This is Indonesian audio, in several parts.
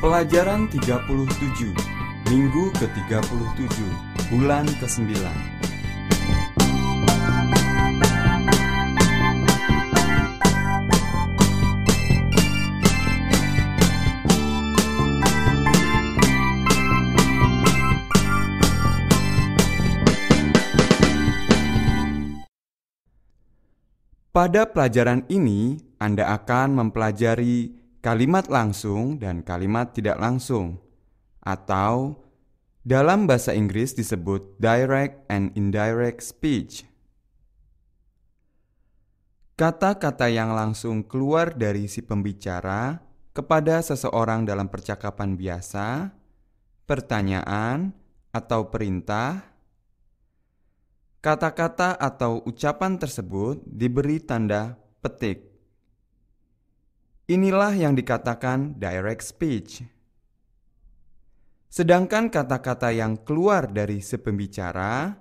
Pelajaran 37, Minggu ke-37, bulan ke-9. Pada pelajaran ini, Anda akan mempelajari kalimat langsung dan kalimat tidak langsung, atau dalam bahasa Inggris disebut direct and indirect speech. Kata-kata yang langsung keluar dari si pembicara kepada seseorang dalam percakapan biasa, pertanyaan, atau perintah. Kata-kata atau ucapan tersebut diberi tanda petik. Inilah yang dikatakan direct speech. Sedangkan kata-kata yang keluar dari si pembicara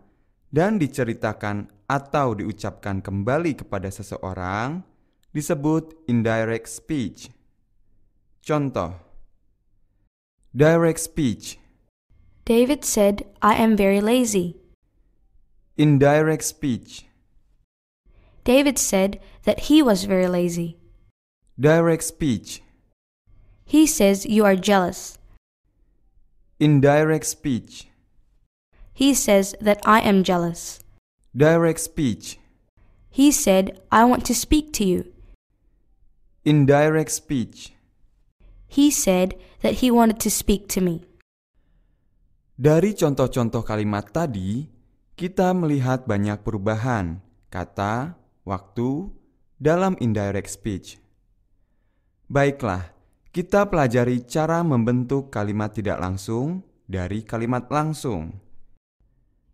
dan diceritakan atau diucapkan kembali kepada seseorang disebut indirect speech. Contoh: direct speech. David said, "I am very lazy." Indirect speech. David said that he was very lazy. Direct speech. He says you are jealous. Indirect speech. He says that I am jealous. Direct speech. He said, "I want to speak to you." Indirect speech. He said that he wanted to speak to me. Dari contoh-contoh kalimat tadi, kita melihat banyak perubahan kata, waktu dalam indirect speech. Baiklah, kita pelajari cara membentuk kalimat tidak langsung dari kalimat langsung.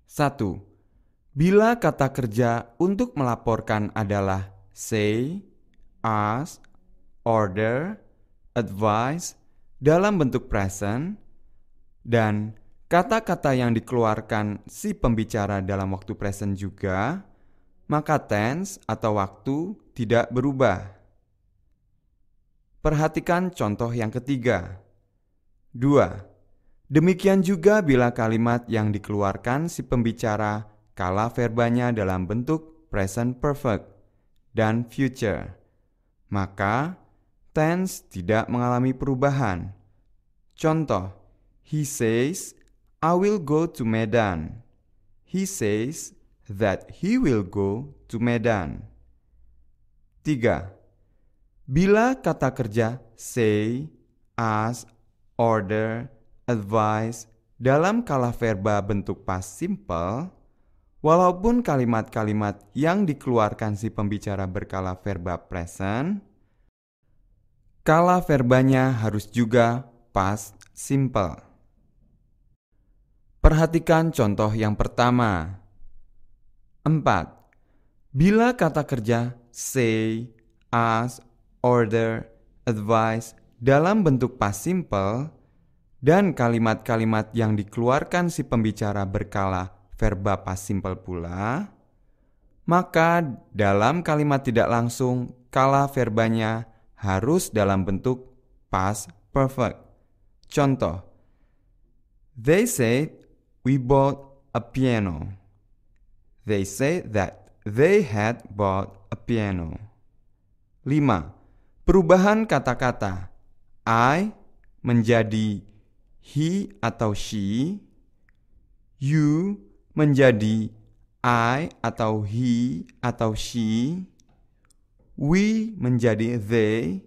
1. Bila kata kerja untuk melaporkan adalah say, ask, order, advise dalam bentuk present, dan kata-kata yang dikeluarkan si pembicara dalam waktu present juga, maka tense atau waktu tidak berubah. Perhatikan contoh yang ketiga. 2. Demikian juga bila kalimat yang dikeluarkan si pembicara kala verbanya dalam bentuk present perfect dan future, maka tense tidak mengalami perubahan. Contoh: he says, "I will go to Medan." He says that he will go to Medan. 3. Bila kata kerja say, ask, order, advise dalam kala verba bentuk past simple, walaupun kalimat-kalimat yang dikeluarkan si pembicara berkala verba present, kala verbanya harus juga past simple. Perhatikan contoh yang pertama. 4. Bila kata kerja say, ask, order, advise dalam bentuk past simple dan kalimat-kalimat yang dikeluarkan si pembicara berkala verba past simple pula, maka dalam kalimat tidak langsung kala verbanya harus dalam bentuk past perfect. Contoh: they said we bought a piano. They said that they had bought a piano. 5. Perubahan kata-kata I menjadi he atau she, you menjadi I atau he atau she, we menjadi they,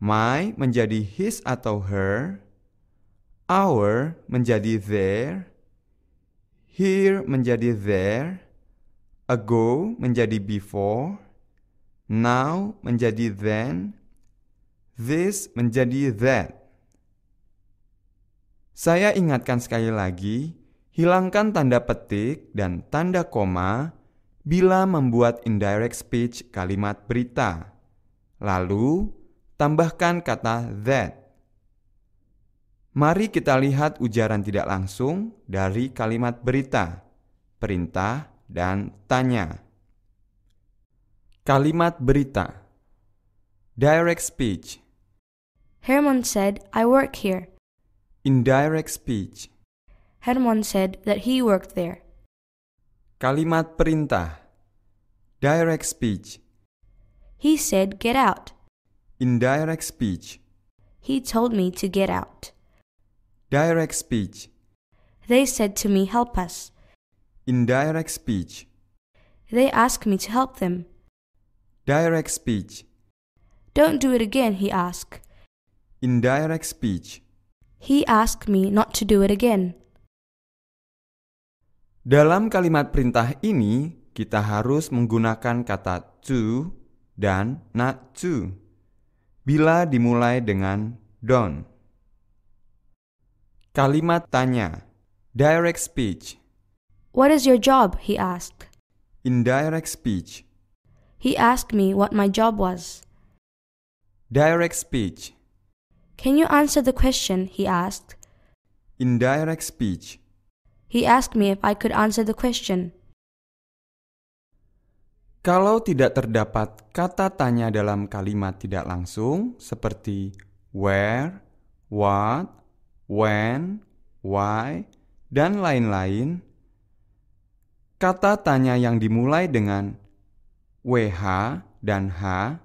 my menjadi his atau her, our menjadi their, here menjadi there, ago menjadi before, now menjadi then, this menjadi that. Saya ingatkan sekali lagi, hilangkan tanda petik dan tanda koma bila membuat indirect speech kalimat berita. Lalu, tambahkan kata that. Mari kita lihat ujaran tidak langsung dari kalimat berita, perintah, dan tanya. Kalimat berita. Direct speech. Herman said, I work here. Indirect speech. Herman said that he worked there. Kalimat perintah. Direct speech. He said, get out. Indirect speech. He told me to get out. Direct speech. They said to me, help us. Indirect speech. They asked me to help them. Direct speech. Don't do it again, he asked. Indirect speech. He asked me not to do it again. Dalam kalimat perintah ini, kita harus menggunakan kata to dan not to bila dimulai dengan don't. Kalimat tanya. Direct speech. What is your job? He asked. Indirect speech. He asked me what my job was. Direct speech. Can you answer the question? He asked. Indirect speech. He asked me if I could answer the question. Kalau tidak terdapat kata tanya dalam kalimat tidak langsung seperti where, what, when, why, dan lain-lain, kata tanya yang dimulai dengan WH dan H,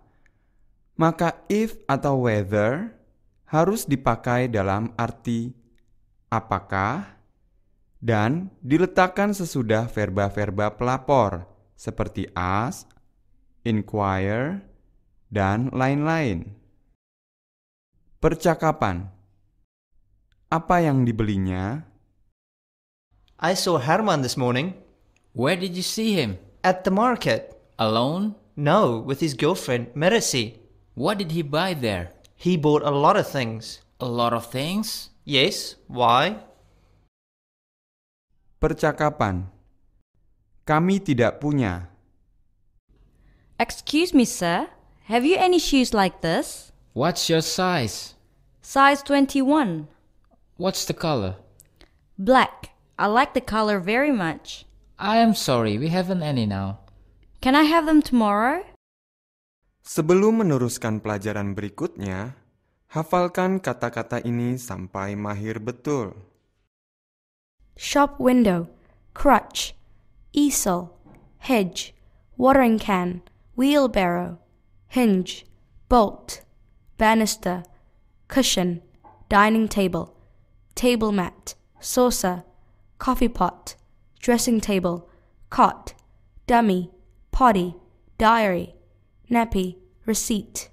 maka if atau whether harus dipakai dalam arti apakah dan diletakkan sesudah verba-verba pelapor seperti ask, inquire, dan lain-lain. Percakapan. Apa yang dibelinya? I saw Herman this morning. Where did you see him? At the market. Alone? No, with his girlfriend, Mercy. What did he buy there? He bought a lot of things. A lot of things? Yes, why? Percakapan. Kami tidak punya. Excuse me, sir. Have you any shoes like this? What's your size? Size 21. What's the color? Black. I like the color very much. I am sorry, we haven't any now. Can I have them tomorrow? Sebelum meneruskan pelajaran berikutnya, hafalkan kata-kata ini sampai mahir betul. Shop window, crutch, easel, hedge, watering can, wheelbarrow, hinge, bolt, banister, cushion, dining table, table mat, saucer, coffee pot, dressing table, cot, dummy, potty, diary, nappy, receipt.